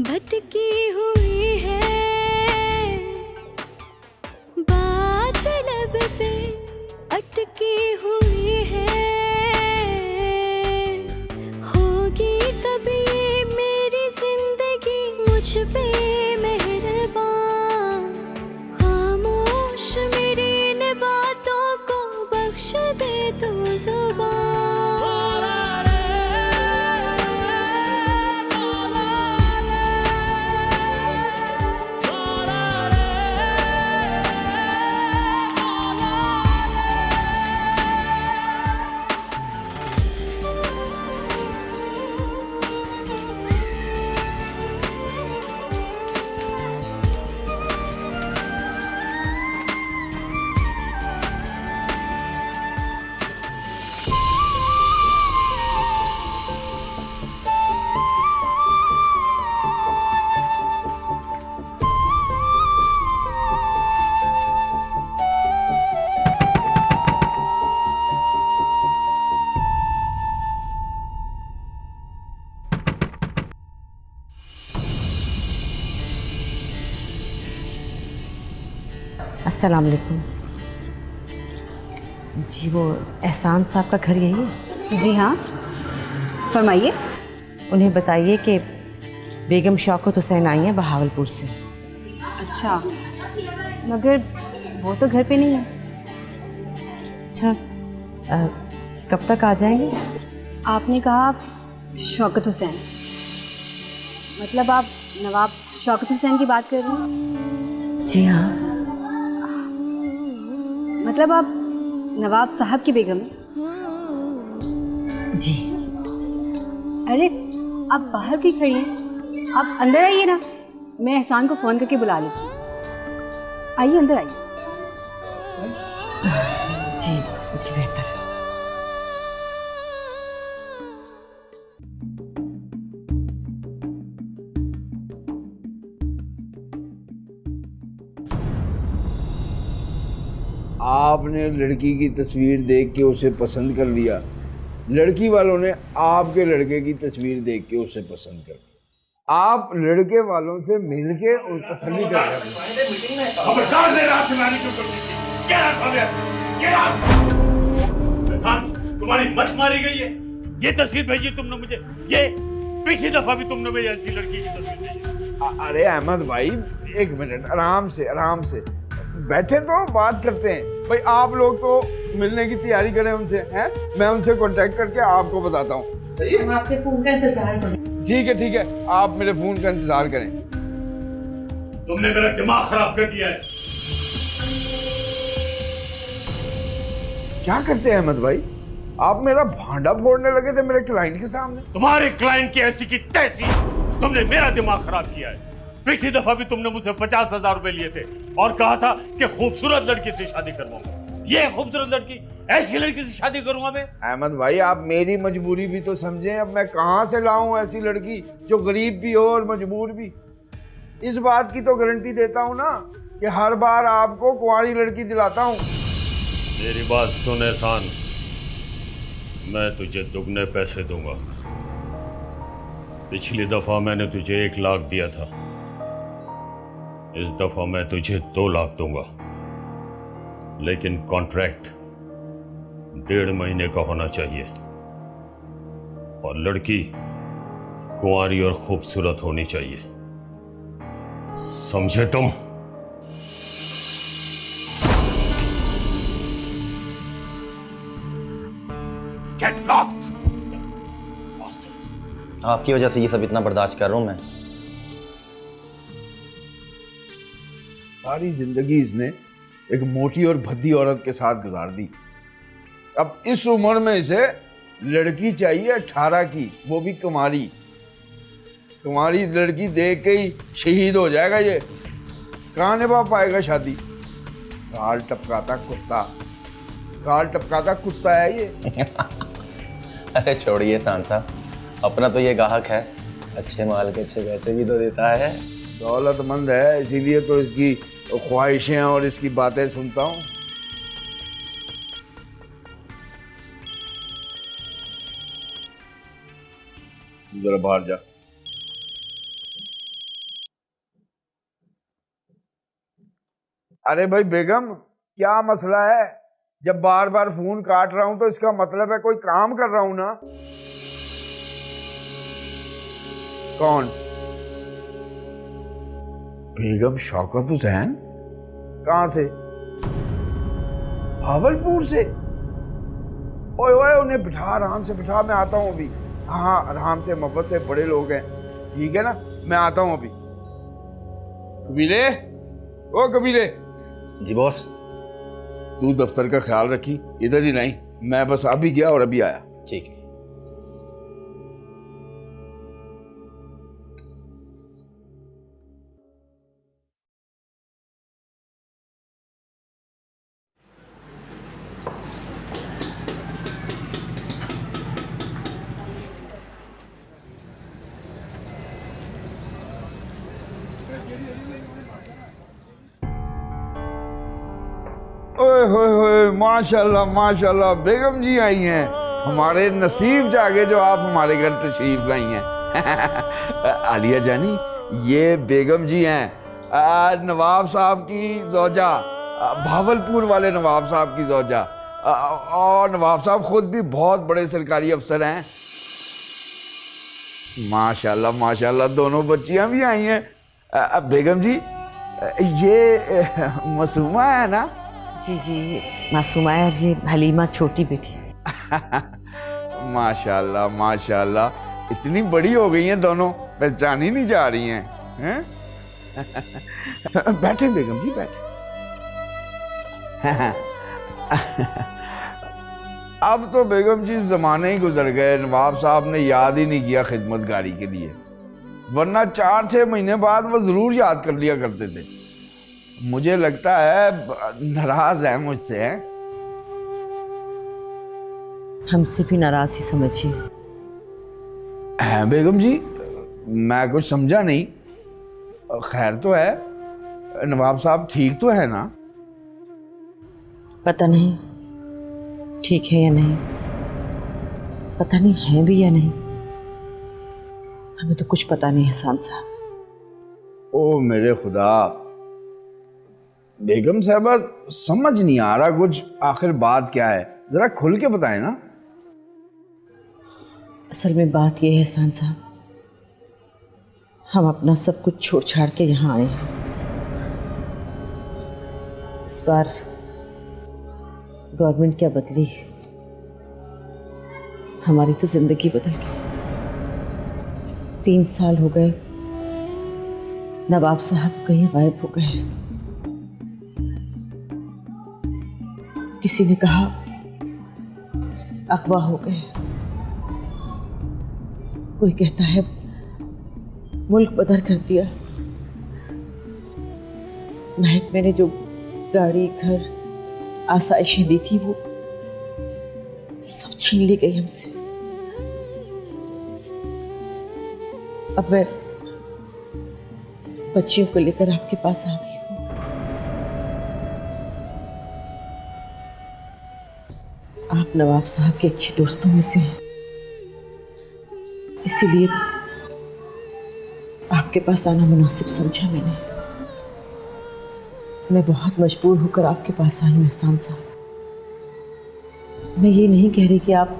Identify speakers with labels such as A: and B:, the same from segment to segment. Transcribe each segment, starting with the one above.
A: भटकी हुई है बात लब पे अटकी हुई है। होगी कभी ये मेरी जिंदगी मुझ पे मेहरबान, खामोश मेरी इन बातों को बख्श दे तो जुबान।
B: अस्सलाम वालेकुम जी। वो एहसान साहब का घर यही है?
C: जी हाँ, फरमाइए।
B: उन्हें बताइए कि बेगम शौकत हुसैन आई हैं बहावलपुर से।
C: अच्छा, मगर वो तो घर पे नहीं है।
B: अच्छा, कब तक आ जाएंगे?
C: आपने कहा शौकत हुसैन, मतलब आप नवाब शौकत हुसैन की बात कर रही हैं?
B: जी हाँ।
C: मतलब आप नवाब साहब की बेगम हैं?
B: जी।
C: अरे आप बाहर क्यों खड़ी हैं? आप अंदर आइए ना, मैं एहसान को फ़ोन करके बुला लेती हूँ। आइए अंदर आइए।
B: जी जी, बेहतर।
D: आपने लड़की की तस्वीर देख के उसे पसंद कर लिया, लड़की वालों ने आपके लड़के की तस्वीर देख के उसे पसंद कर लिया। आप लड़के वालों से मिल के और तसल्ली कर रहे
E: हैं। तुम्हारी मत मारी गई है। ये तस्वीर भेजी तुमने मुझे, ये पिछली दफा भी तुमने मुझे ऐसी लड़की की तस्वीर भेजी।
D: अरे अहमद भाई, एक मिनट, आराम से बैठे तो बात करते हैं भाई। आप लोग तो मिलने की तैयारी करें उनसे, हैं? मैं उनसे कांटेक्ट करके आपको बताता हूँ। सही है?
B: आपके फोन का इंतजार करें।
D: ठीक है, आप मेरे फोन का इंतजार करें।
E: तुमने मेरा दिमाग खराब कर दिया है।
D: क्या करते हैं अहमद भाई? आप मेरा भांडा फोड़ने लगे थे मेरे क्लाइंट के सामने।
E: तुम्हारे क्लाइंट की ऐसी की तैसी, तुमने मेरा दिमाग खराब किया है। पिछली दफा भी तुमने मुझसे 50,000 रुपए लिए थे और कहा था कि खूबसूरत लड़की से शादी करवाऊंगा। ये खूबसूरत लड़की, ऐसी लड़की से शादी करूंगा मैं?
D: अहमद भाई, आप मेरी मजबूरी भी तो समझें। अब मैं कहाँ से लाऊं ऐसी लड़की जो गरीब भी हो और मजबूर भी। इस बात की तो गारंटी देता हूँ ना कि हर बार आपको कुंवारी लड़की दिलाता हूँ।
E: मेरी बात सुन एहसान, मैं तुझे दुगने पैसे दूंगा। पिछली दफा मैंने तुझे 1 लाख दिया था, इस दफा मैं तुझे 2 लाख दूंगा, लेकिन कॉन्ट्रैक्ट 1.5 महीने का होना चाहिए और लड़की कुंवारी और खूबसूरत होनी चाहिए। समझे तुम? Get lost! Bastards!
F: आपकी वजह से ये सब इतना बर्दाश्त कर रहा हूं मैं।
D: सारी जिंदगी इसने एक मोटी और भद्दी औरत के साथ गुजार दी। अब इस उम्र में इसे लड़की चाहिए 18 की, वो भी कुमारी। तुम्हारी लड़की देख के ही शहीद हो जाएगा ये। कहाँ निभा पाएगा शादी? काल टपकाता कुत्ता है ये।
F: अरे छोड़िए एहसान साहब, अपना तो ये गाहक है, अच्छे माल के अच्छे पैसे भी तो देता है।
D: दौलतमंद है, इसीलिए तो इसकी ख्वाहिशें और इसकी बातें सुनता हूँ। जरा बाहर जा। अरे भाई बेगम, क्या मसला है? जब बार बार फोन काट रहा हूं तो इसका मतलब है कोई काम कर रहा हूं ना। कौन? बेगम शौकत हुसैन? कहां से? भावलपुर से? ओए ओए, उन्हें बिठा, आराम से बिठा, मैं आता हूं अभी। हाँ आराम से, मोहब्बत से, बड़े लोग हैं, ठीक है ना, मैं आता हूं अभी। कबीले, ओ कबीले।
F: जी बॉस।
D: तू दफ्तर का ख्याल रखी, इधर ही नहीं, मैं बस अभी गया और अभी आया।
F: ठीक है।
D: ओए होए होए, माशाल्लाह माशाल्लाह, बेगम जी आई हैं। हमारे नसीब जागे जो आप हमारे घर तशरीफ लाई हैं। आलिया जानी, ये बेगम जी हैं, नवाब साहब की जोजा, भावलपुर वाले नवाब साहब की जोजा। और नवाब साहब खुद भी बहुत बड़े सरकारी अफसर हैं। माशाल्लाह माशाल्लाह, दोनों बच्चियां भी आई हैं। बेगम जी, ये मासूमा है ना?
B: जी जी, मासूमा है, और ये हलीमा छोटी बेटी।
D: माशाल्लाह माशाल्लाह, इतनी बड़ी हो गई हैं दोनों, पहचान ही नहीं जा रही हैं, हैं? बैठे बेगम जी, बैठे। अब तो बेगम जी जमाने ही गुजर गए, नवाब साहब ने याद ही नहीं किया खिदमतगारी के लिए, वरना 4-6 महीने बाद वो जरूर याद कर लिया करते थे। मुझे लगता है नाराज है मुझसे, हैं?
B: हमसे भी नाराज ही समझिए।
D: हैं बेगम जी, मैं कुछ समझा नहीं। खैर तो है, नवाब साहब ठीक तो है ना?
B: पता नहीं ठीक है या नहीं, पता नहीं है भी या नहीं, हमें तो कुछ पता नहीं एहसान साहब।
D: ओ मेरे खुदा, बेगम साहबा समझ नहीं आ रहा कुछ, आखिर बात क्या है, जरा खुल के बताएं ना।
B: असल में बात यह है एहसान साहब, हम अपना सब कुछ छोड़ छाड़ के यहाँ आए हैं। इस बार गवर्नमेंट क्या बदली, हमारी तो जिंदगी बदल गई। 3 साल हो गए, नवाब साहब कहीं गायब हो गए। किसी ने कहा अगवा हो गए, कोई कहता है मुल्क बदर कर दिया। महक मैंने जो गाड़ी, घर, आसाइशें दी थी वो सब छीन ली गई हमसे। अब मैं बच्चियों को लेकर आपके पास आ गई हूँ। आप नवाब साहब के अच्छे दोस्तों में से हैं, इसीलिए आपके पास आना मुनासिब समझा मैंने। मैं बहुत मजबूर होकर आपके पास आई हूँ एहसान साहब। मैं ये नहीं कह रही कि आप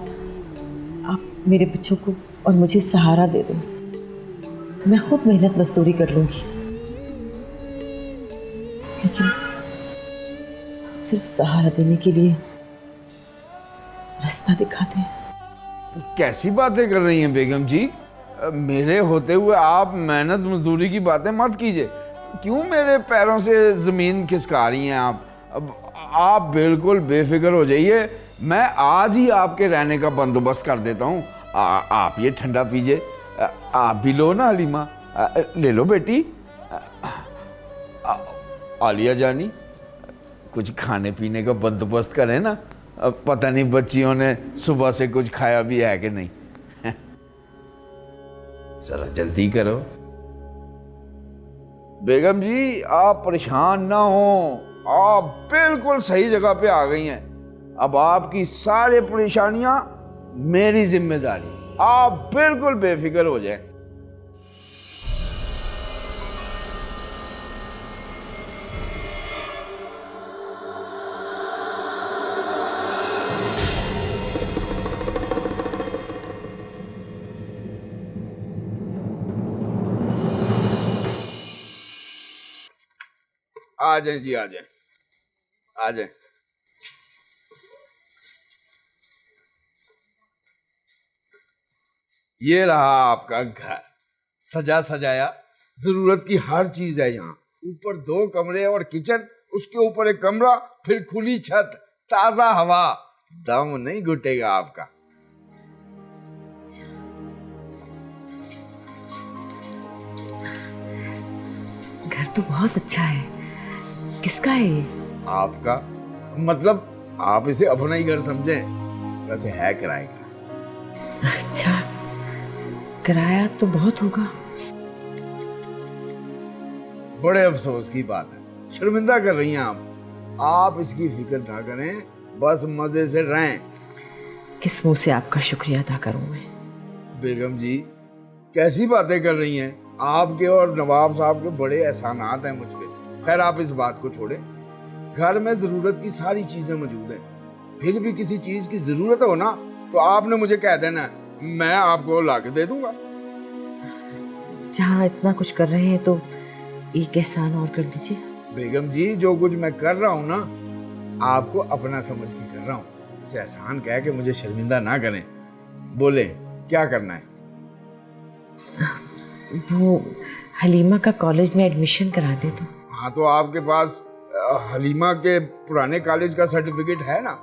B: मेरे बच्चों को और मुझे सहारा दे दें, मैं खुद मेहनत मजदूरी कर लूंगी, लेकिन सिर्फ सहारा देने के लिए रास्ता दिखाते हैं।
D: कैसी बातें कर रही हैं बेगम जी? मेरे होते हुए आप मेहनत मजदूरी की बातें मत कीजिए। क्यों मेरे पैरों से ज़मीन खिसका रही हैं आप? अब आप बिल्कुल बेफिक्र हो जाइए, मैं आज ही आपके रहने का बंदोबस्त कर देता हूँ। आप ये ठंडा पीजिए। आप भी लो ना हलीमा, ले लो बेटी। आलिया जानी, कुछ खाने पीने का बंदोबस्त करें ना, अब पता नहीं बच्चियों ने सुबह से कुछ खाया भी है कि नहीं। जरा जल्दी करो। बेगम जी आप परेशान ना हो, आप बिल्कुल सही जगह पे आ गई हैं। अब आपकी सारी परेशानियां मेरी जिम्मेदारी, आप बिल्कुल बेफिक्र हो जाएं। आ जाए जी, आ जाए, आ जाए। ये रहा आपका घर, सजा सजाया, जरूरत की हर चीज है यहाँ। ऊपर 2 कमरे और किचन, उसके ऊपर एक कमरा, फिर खुली छत, ताजा हवा, दम नहीं घुटेगा आपका।
B: घर तो बहुत अच्छा है। किसका है ये?
D: आपका मतलब आप इसे अपना ही घर समझें, वैसे है किराए का।
B: अच्छा, किराया तो बहुत होगा।
D: बड़े अफसोस की बात है, शर्मिंदा कर रही हैं आप इसकी फिक्र ना करें, बस मजे से रहें।
B: किस मुंह से आपका शुक्रिया अदा करूं मैं?
D: बेगम जी कैसी बातें कर रही हैं, आपके और नवाब साहब के बड़े एहसानात हैं मुझ पे। खैर आप इस बात को छोड़ें, घर में जरूरत की सारी चीजें मौजूद हैं। फिर भी किसी चीज की जरूरत हो ना तो आपने मुझे कह देना, मैं आपको ला के दे दूंगा।
B: जहाँ इतना कुछ कर रहे हैं तो एक एहसान और कर दीजिए।
D: बेगम जी जो कुछ मैं कर रहा हूँ ना, आपको अपना समझ के कर रहा हूँ, इसे एहसान कह के मुझे शर्मिंदा ना करें। बोले क्या करना है?
B: वो हलीमा का कॉलेज में एडमिशन करा दे तो।
D: हाँ तो आपके पास हलीमा के पुराने कॉलेज का सर्टिफिकेट है ना?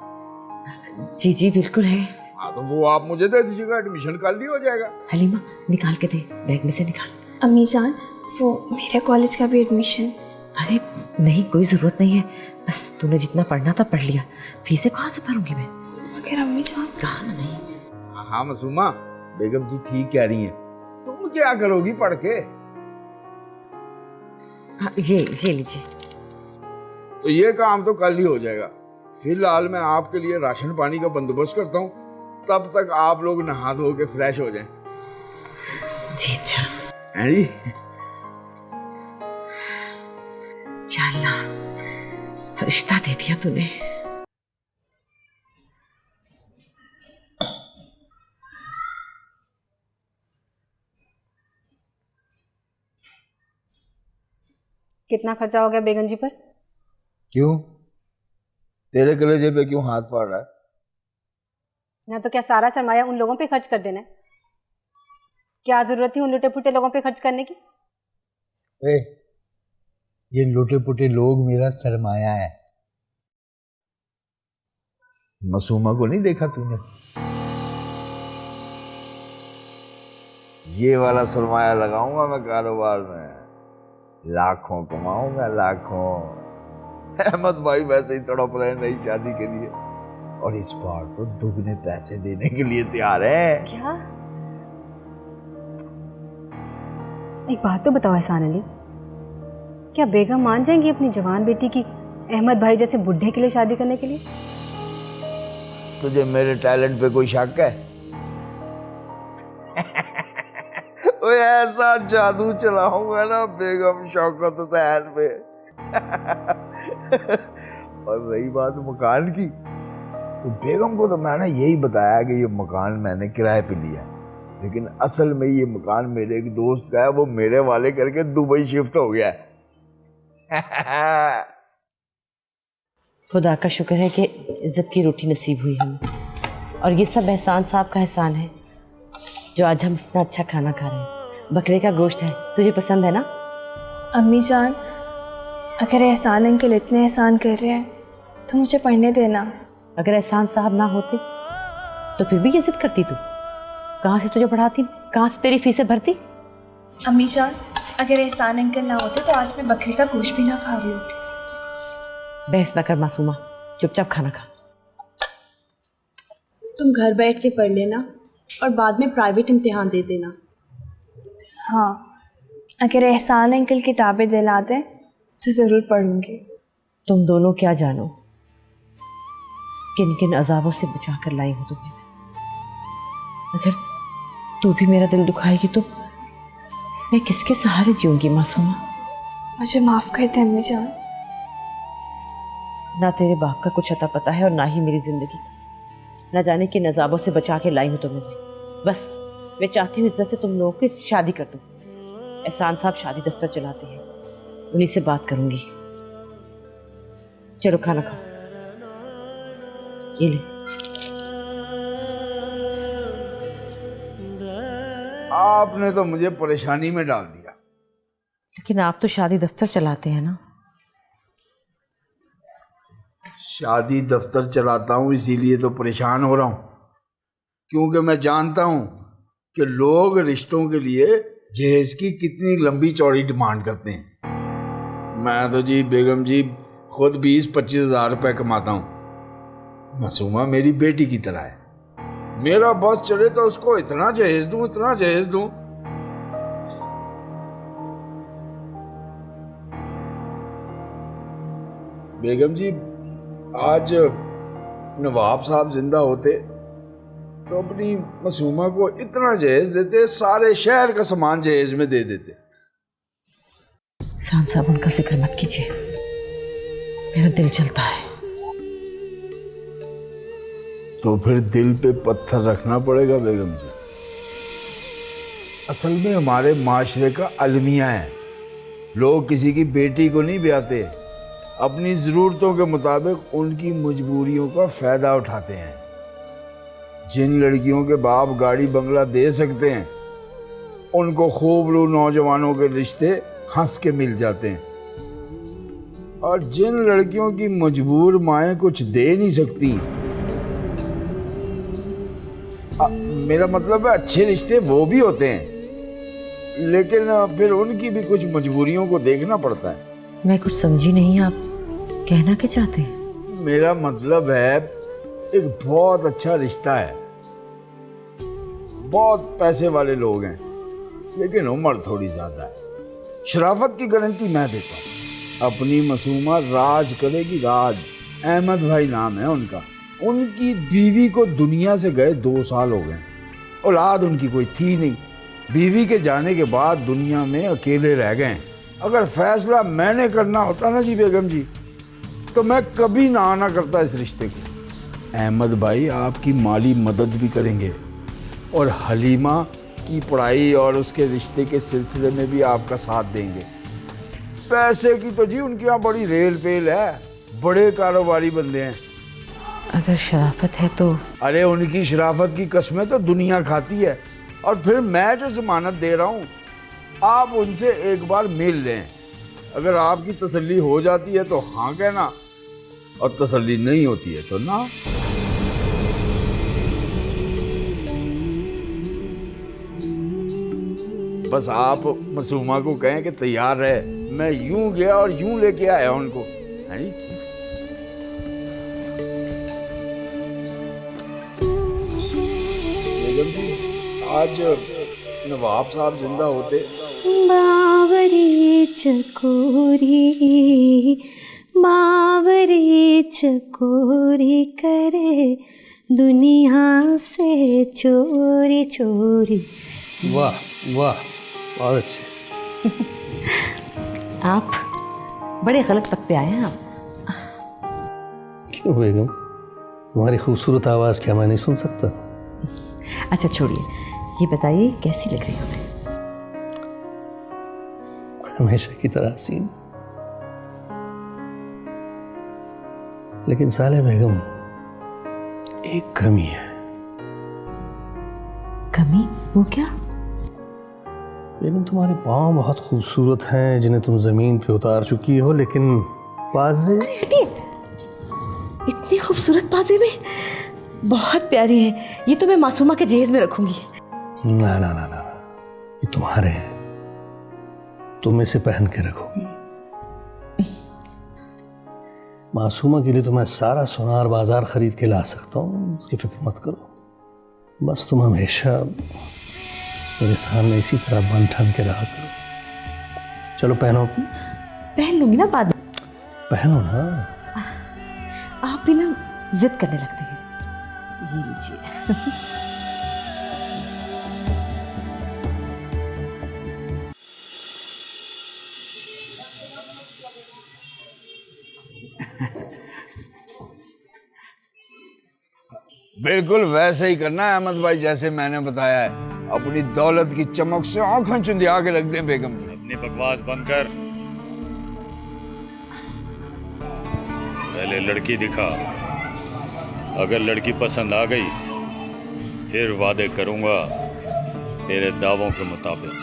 B: जी जी बिल्कुल है।
D: हाँ तो वो आप मुझे दे दीजिएगा, एडमिशन कल ही हो जाएगा।
B: हलीमा निकाल के दे, बैग में से निकाल।
A: अम्मी जान, वो मेरे कॉलेज का भी एडमिशन।
B: अरे नहीं, कोई ज़रूरत नहीं है, बस तूने जितना पढ़ना था पढ़ लिया, फीसें कहाँ से भरूंगी मैं?
A: मगर अम्मी जान।
B: कहा ना नहीं।
D: हाँ मासूमा, बेगम जी ठीक कह रही हैं, तुम क्या करोगी पढ़ के?
B: हाँ, ये लीजिए।
D: तो ये काम तो कल ही हो जाएगा। फिलहाल मैं आपके लिए राशन पानी का बंदोबस्त करता हूँ, तब तक आप लोग नहा धो के फ्रेश हो जाएं।
B: जी अच्छा।
D: हैं जी?
B: या अल्लाह, फरिश्ता दे दिया तूने।
C: कितना खर्चा हो गया बेगम जी पर?
D: क्यों? तेरे कलेजे पे क्यों हाथ पड़ रहा है?
C: ना तो क्या सारा सरमाया उन लोगों पे खर्च कर देना है? क्या जरूरत थी उन लुटे पुटे लोगों पे खर्च करने की?
D: ये लुटे पुटे लोग मेरा सरमाया है। मासूमा को नहीं देखा तूने? ये वाला सरमाया लगाऊंगा मैं कारोबार में, लाखों कमाऊंगा, लाखों। अहमद भाई वैसे ही तड़प रहे नई शादी के लिए, और इस बार तो दुगने पैसे देने के लिए तैयार है।
C: क्या? एक बात तो बताओ एहसान अली, क्या बेगम मान जाएंगी अपनी जवान बेटी की अहमद भाई जैसे बुढ़े के लिए शादी करने के लिए?
D: तुझे मेरे टैलेंट पे कोई शक है? ओए ऐसा जादू चलाऊंगा ना बेगम शौकत हुसैन पे। और रही बात मकान की, तो बेगम को तो मैंने यही बताया कि ये मकान मैंने किराए पे लिया, लेकिन असल में ये मकान मेरे एक दोस्त का है, वो मेरे वाले करके दुबई शिफ्ट हो गया है।
B: खुदा का शुक्र है कि इज्जत की रोटी नसीब हुई हमें, और ये सब एहसान साहब का एहसान है जो आज हम इतना अच्छा खाना खा रहे हैं। बकरे का गोश्त है, तुझे पसंद है ना?
A: अम्मी जान, अगर एहसान अंकल इतने एहसान कर रहे हैं तो मुझे पढ़ने देना।
B: अगर एहसान साहब ना होते तो फिर भी ये जिद करती तू? कहाँ से तुझे पढ़ाती, कहाँ से तेरी फीसें भरती?
A: अम्मी जान, अगर एहसान अंकल ना होते तो आज मैं बकरे का गोश्त भी ना खा रही होती।
B: बहस ना कर मासूमा, चुपचाप खाना खा।
A: तुम घर बैठ के पढ़ लेना और बाद में प्राइवेट इम्तिहान दे देना। हाँ, अगर एहसान अंकल किताबें दिला दें तो ज़रूर पढ़ूंगी।
B: तुम दोनों क्या जानो किन किन अजाबों से बचा कर लाई हूँ तुम्हें मैं। अगर तू भी मेरा दिल दुखाएगी तो मैं किसके सहारे जीऊंगी मासूमा?
A: मुझे माफ़ कर दे अम्मी जान।
B: ना तेरे बाप का कुछ अता पता है और ना ही मेरी जिंदगी का। ना जाने किन अजाबों से बचा के लाई हूँ तुम्हें मैं। बस मैं चाहती हूँ इज्जत से तुम लोगों की शादी कर दूँ। एहसान साहब शादी दफ्तर चलाते हैं, उन्हीं से बात करूंगी। चलो खाना खाओ। ये ले।
D: आपने तो मुझे परेशानी में डाल दिया।
B: लेकिन आप तो शादी दफ्तर चलाते हैं ना।
D: शादी दफ्तर चलाता हूँ इसीलिए तो परेशान हो रहा हूँ, क्योंकि मैं जानता हूँ कि लोग रिश्तों के लिए जहेज की कितनी लंबी चौड़ी डिमांड करते हैं। मैं तो जी बेगम जी खुद 20-25 हज़ार रुपये कमाता हूँ। मासूमा मेरी बेटी की तरह है। मेरा बॉस चले तो उसको इतना जहेज दूं, इतना जहेज दूं। बेगम जी आज नवाब साहब जिंदा होते तो अपनी मासूमा को इतना जहेज देते, सारे शहर का सामान जहेज में दे देते।
B: सान साहब उनका जिक्र मत कीजिए, मेरा दिल चलता है।
D: तो फिर दिल पे पत्थर रखना पड़ेगा बेगम जी। असल में हमारे माशरे का अलमिया है, लोग किसी की बेटी को नहीं ब्याहते, अपनी ज़रूरतों के मुताबिक उनकी मजबूरियों का फ़ायदा उठाते हैं। जिन लड़कियों के बाप गाड़ी बंगला दे सकते हैं उनको खूबरू नौजवानों के रिश्ते हंस के मिल जाते हैं, और जिन लड़कियों की मजबूर माएँ कुछ दे नहीं सकती, मेरा मतलब है अच्छे रिश्ते वो भी होते हैं, लेकिन फिर उनकी भी कुछ मजबूरियों को देखना पड़ता है।
B: मैं कुछ समझी नहीं, आप कहना क्या चाहते हैं?
D: मेरा मतलब है एक बहुत अच्छा रिश्ता है, बहुत पैसे वाले लोग हैं, लेकिन उम्र थोड़ी ज्यादा है। शराफत की गारंटी मैं देता हूँ। अपनी मासूमा राज करेगी, राज। अहमद भाई नाम है उनका। उनकी बीवी को दुनिया से गए 2 साल हो गए, औलाद उनकी कोई थी नहीं। बीवी के जाने के बाद दुनिया में अकेले रह गए। अगर फैसला मैंने करना होता ना जी बेगम जी, तो मैं कभी ना करता इस रिश्ते को। अहमद भाई आपकी माली मदद भी करेंगे और हलीमा की पढ़ाई और उसके रिश्ते के सिलसिले में भी आपका साथ देंगे। पैसे की तो जी उनके यहाँ बड़ी रेल पेल है, बड़े कारोबारी बंदे हैं।
B: अगर शराफत है तो? अरे
D: उनकी शराफत की कस्में तो दुनिया खाती है, और फिर मैं जो जमानत दे रहा हूँ आप उनसे एक बार मिल लें। अगर आपकी तसल्ली हो जाती है तो हाँ कहना, और तसल्ली नहीं होती है तो ना। बस आप मासूमा को कहें कि तैयार रहे। मैं यूं गया और यूं लेके आया उनको, है नी? आज नवाब साहब जिंदा होते।
G: बावरी चकोरी करे दुनिया से चोरी चोरी।
H: वाह वाह, बहुत अच्छे।
B: आप बड़े गलत वक्त पे आए हैं। आप
H: क्यों बेगम, तुम्हारी खूबसूरत आवाज़ क्या मैं नहीं सुन सकता?
B: अच्छा छोड़िए, ये बताइए कैसी लग रही हो मैं?
H: हमेशा की तरह हसीन। लेकिन साले बेगम, एक कमी है।
B: कमी? वो क्या?
H: बेगम तुम्हारे पाँव बहुत खूबसूरत हैं, जिन्हें तुम जमीन पे उतार चुकी हो, लेकिन बाजें।
B: अरे हटिए, इतनी खूबसूरत बाजें में बहुत प्यारी है। ये तो मैं मासूमा के जहेज में रखूंगी।
H: ना ना ना ना, ये तुम्हारे हैं, तुम इसे पहन के रखोगी। मासूमा के लिए तो मैं सारा सोनार बाजार खरीद के ला सकता हूँ, उसकी फिक्र मत करो। बस तुम हमेशा मेरे सामने इसी तरह बन ठन के रहा करो। चलो पहनो।
B: पहन लूंगी ना बाद में।
H: पहनो ना।
B: आप भी ना जिद करने लगते हैं। ये लीजिए।
D: बिल्कुल वैसे ही करना है अहमद भाई, जैसे मैंने बताया है। अपनी दौलत की चमक से आंखें चुंधिया के रख दे बेगम की।
E: अपनी बकवास बंद कर। पहले लड़की दिखा, अगर लड़की पसंद आ गई फिर वादे करूंगा तेरे दावों के मुताबिक।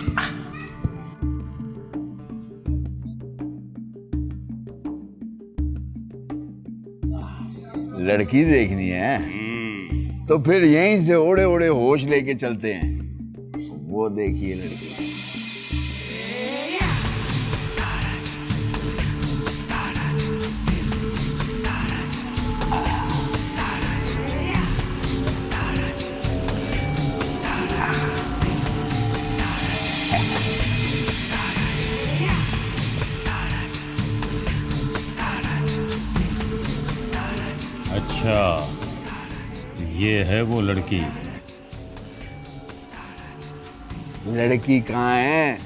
D: लड़की देखनी है तो फिर यहीं से ओड़े ओड़े होश लेके चलते हैं। वो देखिए लड़की।
E: अच्छा, ये है वो लड़की।
D: लड़की कहाँ है?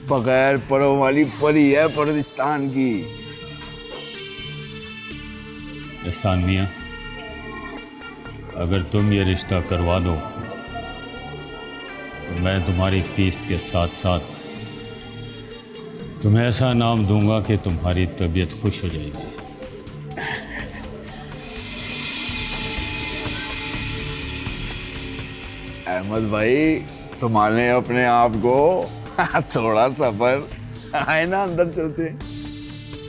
D: बगैर परों वाली परी है परदिस्तान की।
E: एहसान मियां, अगर तुम ये रिश्ता करवा दो तो मैं तुम्हारी फीस के साथ साथ तुम्हें ऐसा नाम दूंगा कि तुम्हारी तबीयत खुश हो जाएगी।
D: अहमद भाई, संभालें अपने आप को। थोड़ा सफर आए ना, अंदर चलते हैं।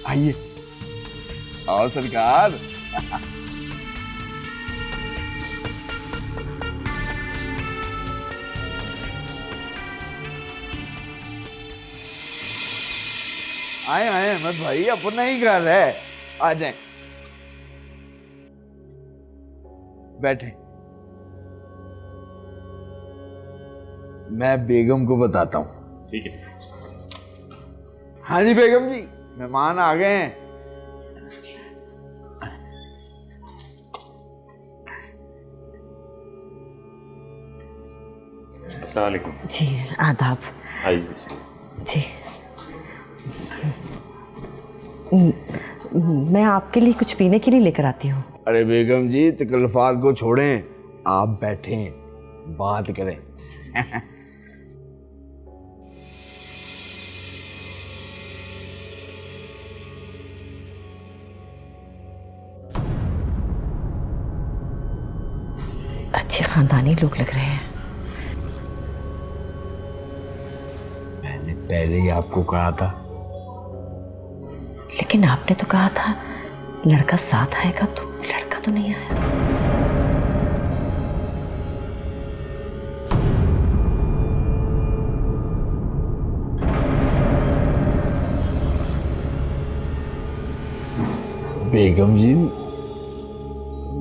D: आइए, आओ सरकार। आए आए अहमद भाई, अपना ही घर है, आ जाएं। बैठे। मैं बेगम को बताता हूँ।
E: ठीक है।
D: हाँ जी बेगम जी, मेहमान आ गए हैं।
E: अस्सलाम वालेकुम।
B: जी आदाब।
E: आइए।
B: जी मैं आपके लिए कुछ पीने के लिए लेकर आती हूँ।
D: अरे बेगम जी, तकल्लुफ़ात को छोड़ें, आप बैठें, बात करें।
B: अच्छे खानदानी लोग लग रहे हैं।
D: मैंने पहले ही आपको कहा था।
B: लेकिन आपने तो कहा था लड़का साथ आएगा, तो लड़का तो नहीं आया।
D: बेगम जी,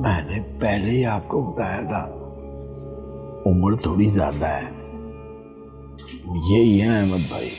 D: मैंने पहले ही आपको बताया था, उम्र थोड़ी ज्यादा है। यही है अहमद भाई।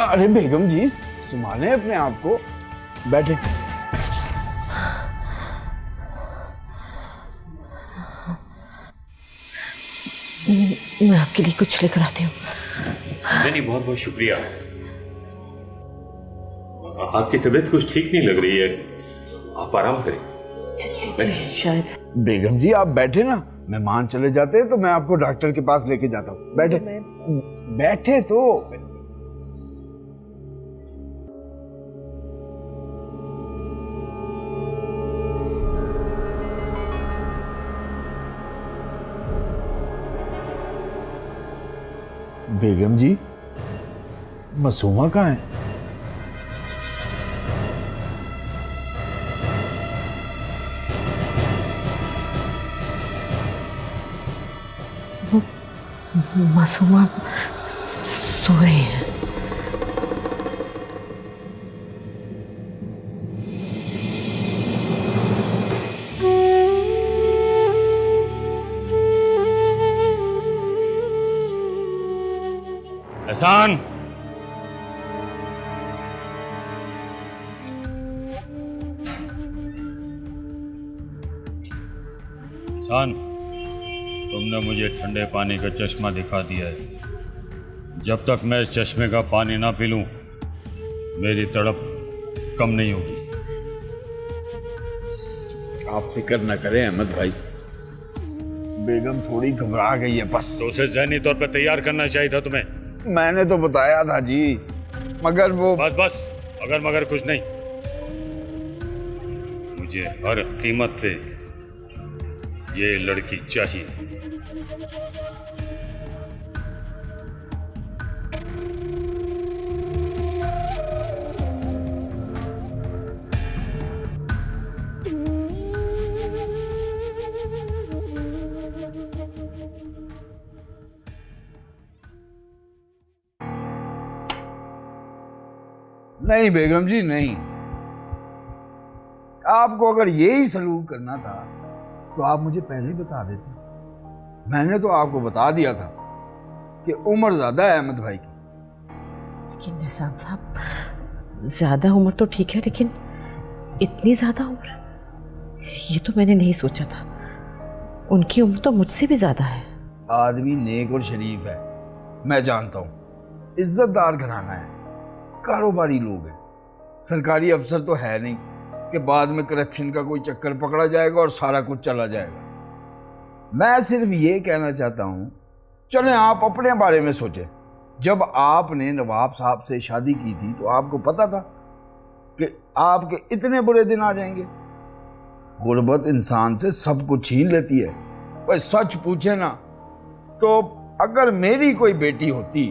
D: अरे बेगम जी, संभालें अपने आप को, बैठे।
B: मैं आपके लिए कुछ लेकर आती हूँ।
E: नहीं, बहुत बहुत शुक्रिया। आपकी तबीयत कुछ ठीक नहीं लग रही है, आप आराम करें।
B: शायद।
D: बेगम जी आप बैठे ना, मेहमान चले जाते हैं तो मैं आपको डॉक्टर के पास लेके जाता हूँ। बैठे बैठे तो। बेगम जी, मासूमा कहाँ है?
B: मासूमा सो रही है।
E: एहसान, एहसान, तुमने मुझे ठंडे पानी का चश्मा दिखा दिया है। जब तक मैं इस चश्मे का पानी ना पी लूं, मेरी तड़प कम नहीं होगी।
D: आप फिक्र न करें अहमद भाई, बेगम थोड़ी घबरा गई है बस।
E: तो उसे ज़हनी तौर पर तैयार करना चाहिए था तुम्हें।
D: मैंने तो बताया था जी, मगर वो
E: बस बस, अगर मगर कुछ नहीं। मुझे हर कीमत पे ये लड़की चाहिए।
D: नहीं बेगम जी नहीं, आपको अगर यही सलूक करना था तो आप मुझे पहले ही बता देते। मैंने तो आपको बता दिया था कि उम्र ज्यादा है अहमद भाई की।
B: लेकिन एहसान साहब, ज़्यादा उम्र तो ठीक है, लेकिन इतनी ज़्यादा उम्र, ये तो मैंने नहीं सोचा था। उनकी उम्र तो मुझसे भी ज़्यादा है।
D: आदमी नेक और शरीफ है, मैं जानता हूँ, इज्जतदार घराना है, कारोबारी लोग हैं, सरकारी अफसर तो है नहीं कि बाद में करप्शन का कोई चक्कर पकड़ा जाएगा और सारा कुछ चला जाएगा। मैं सिर्फ ये कहना चाहता हूँ, चलें आप अपने बारे में सोचें। जब आपने नवाब साहब से शादी की थी तो आपको पता था कि आपके इतने बुरे दिन आ जाएंगे। गुर्बत इंसान से सब कुछ छीन लेती है। पर सच पूछे ना तो अगर मेरी कोई बेटी होती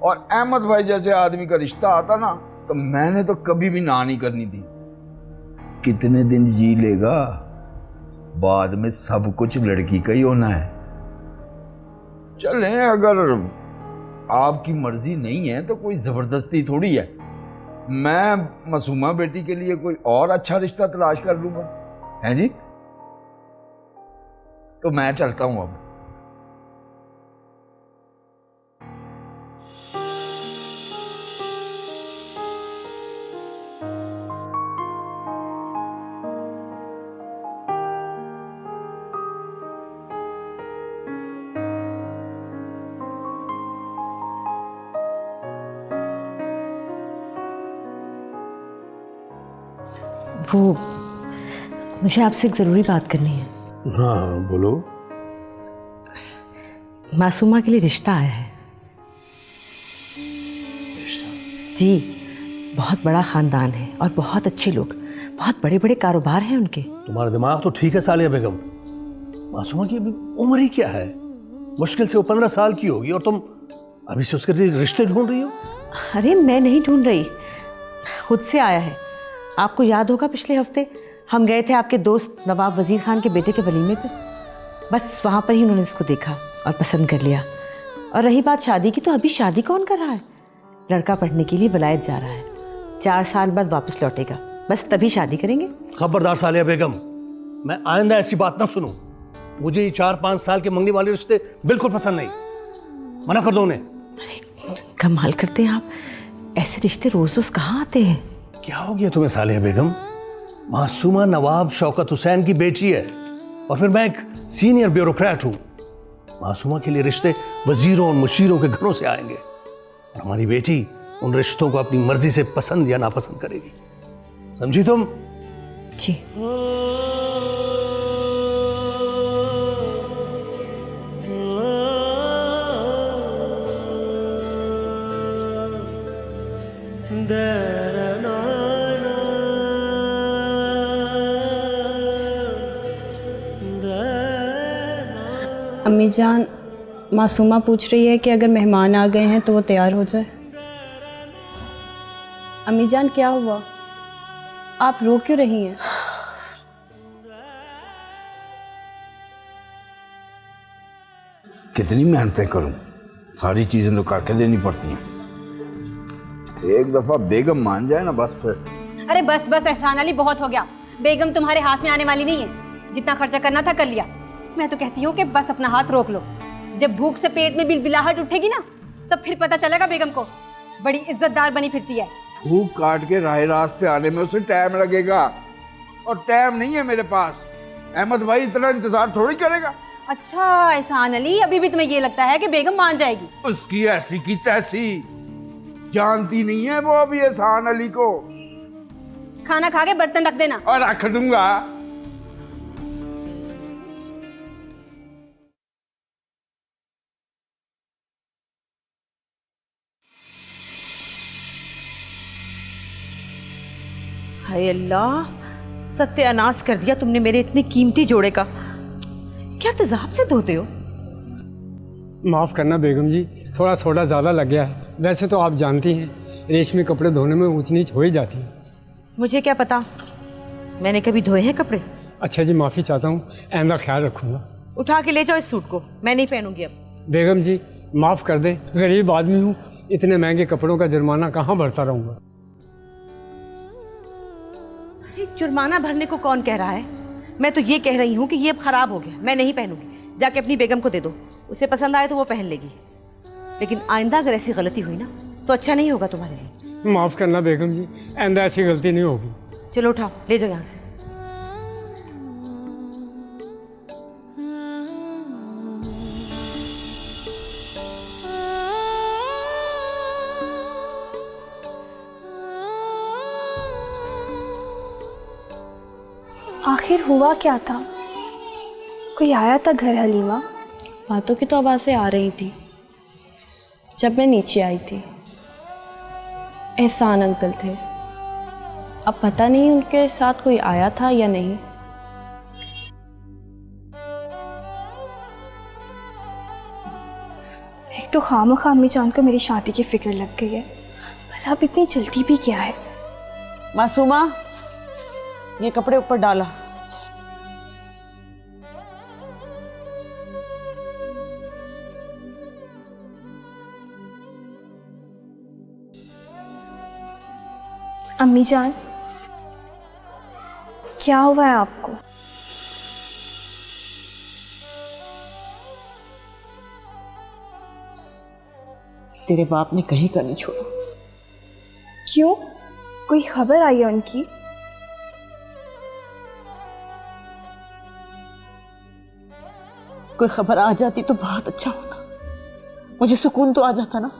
D: और अहमद भाई जैसे आदमी का रिश्ता आता ना, तो मैंने तो कभी भी ना नहीं करनी थी। कितने दिन जी लेगा, बाद में सब कुछ लड़की का ही होना है। चलें, अगर आपकी मर्जी नहीं है तो कोई जबरदस्ती थोड़ी है। मैं मासूमा बेटी के लिए कोई और अच्छा रिश्ता तलाश कर लूंगा, हैं जी। तो मैं चलता हूं अब।
B: वो मुझे आपसे एक ज़रूरी बात करनी है।
H: हाँ बोलो।
B: मासूमा के लिए रिश्ता आया है। जी, बहुत बड़ा ख़ानदान है और बहुत अच्छे लोग, बहुत बड़े बड़े कारोबार हैं उनके।
H: तुम्हारा दिमाग तो ठीक है सालिया बेगम, मासूमा की अभी उम्र ही क्या है? मुश्किल से वो 15 साल की होगी और तुम अभी से उसके लिए रिश्ते ढूंढ रही हो?
B: अरे मैं नहीं ढूंढ रही, खुद से आया है। आपको याद होगा पिछले हफ्ते हम गए थे आपके दोस्त नवाब वजीर खान के बेटे के वलीमे पे। बस वहाँ पर ही उन्होंने इसको देखा और पसंद कर लिया। और रही बात शादी की, तो अभी शादी कौन कर रहा है? लड़का पढ़ने के लिए वलायत जा रहा है, 4 साल बाद वापस लौटेगा, बस तभी शादी करेंगे।
H: खबरदार सालिया बेगम, मैं आइंदा ऐसी बात ना सुनूं। मुझे ये 4-5 साल के मंगनी वाले रिश्ते बिल्कुल पसंद नहीं, मना कर दो उन्हें।
B: अरे कमाल करते हैं आप, ऐसे रिश्ते रोज रोज कहाँ आते हैं?
H: क्या हो गया तुम्हें सालिया बेगम? मासूमा नवाब शौकत हुसैन की बेटी है और फिर मैं एक सीनियर ब्यूरोक्रेट हूं। मासूमा के लिए रिश्ते वजीरों और मुशीरों के घरों से आएंगे और हमारी बेटी उन रिश्तों को अपनी मर्जी से पसंद या नापसंद करेगी, समझी तुम?
B: जी।
A: अम्मी जान, मासूमा पूछ रही है कि अगर मेहमान आ गए हैं तो वो तैयार हो जाए। अम्मी जान क्या हुआ, आप रो क्यों रही हैं?
D: कितनी मेहनतें करूं, सारी चीजें तो करके देनी पड़ती हैं। एक दफा बेगम मान जाए ना बस फिर।
C: अरे बस बस एहसान अली, बहुत हो गया। बेगम तुम्हारे हाथ में आने वाली नहीं है, जितना खर्चा करना था कर लिया। मैं तो कहती हूँ कि बस अपना हाथ रोक लो। जब भूख से पेट में बिलबिलाहट उठेगी ना, तो फिर पता चलेगा बेगम को। बड़ी इज्जतदार बनी फिरती है।
D: भूख काट के राह रास्त पे आने में उसे टाइम लगेगा, और टाइम नहीं है मेरे पास। अहमद भाई इतना इंतजार थोड़ी करेगा।
C: अच्छा एहसान अली, अभी भी तुम्हें ये लगता है कि बेगम मान जाएगी?
D: उसकी ऐसी की तैसी, जानती नहीं है वो अभी एहसान अली को।
C: खाना खा के बर्तन रख देना।
D: और रख दूंगा।
B: हाय अल्लाह, सत्यानाश कर दिया तुमने मेरे इतने कीमती जोड़े का। क्या तेजाब से धोते हो?
I: माफ़ करना बेगम जी, थोड़ा सोडा ज़्यादा लग गया है। वैसे तो आप जानती हैं रेशमी कपड़े धोने में ऊंच नीच हो ही जाती है।
B: मुझे क्या पता, मैंने कभी धोए हैं कपड़े?
I: अच्छा जी, माफ़ी चाहता हूँ, आइंदा ख्याल रखूँगा।
B: उठा के ले जाओ इस सूट को, मैं नहीं पहनूंगी अब।
I: बेगम जी माफ़ कर दे, गरीब आदमी हूँ, इतने महंगे कपड़ों का जुर्माना कहाँ भरता रहूँगा।
B: अरे जुर्माना भरने को कौन कह रहा है? मैं तो ये कह रही हूँ कि ये अब ख़राब हो गया, मैं नहीं पहनूंगी। जाके अपनी बेगम को दे दो, उसे पसंद आए तो वो पहन लेगी, लेकिन आइंदा अगर ऐसी गलती हुई ना तो अच्छा नहीं होगा तुम्हारे लिए।
I: माफ़ करना बेगम जी, आइंदा ऐसी गलती नहीं होगी।
B: चलो उठाओ, ले जाओ यहाँ से।
A: आखिर हुआ क्या था? कोई आया था घर हलीमा? बातों की तो आवाज़ें आ रही थी जब मैं नीचे आई थी। एहसान अंकल थे। अब पता नहीं उनके साथ कोई आया था या नहीं। एक तो खामखा अम्मी जान को मेरी शादी की फिक्र लग गई है, पर अब इतनी जल्दी भी क्या है?
B: मासूमा, ये कपड़े ऊपर डाला।
A: अम्मी जान, क्या हुआ है आपको?
B: तेरे बाप ने कहीं का नहीं छोड़ा।
A: क्यों? कोई खबर आई है उनकी?
B: कोई खबर आ जाती तो बहुत अच्छा होता, मुझे सुकून तो आ जाता ना।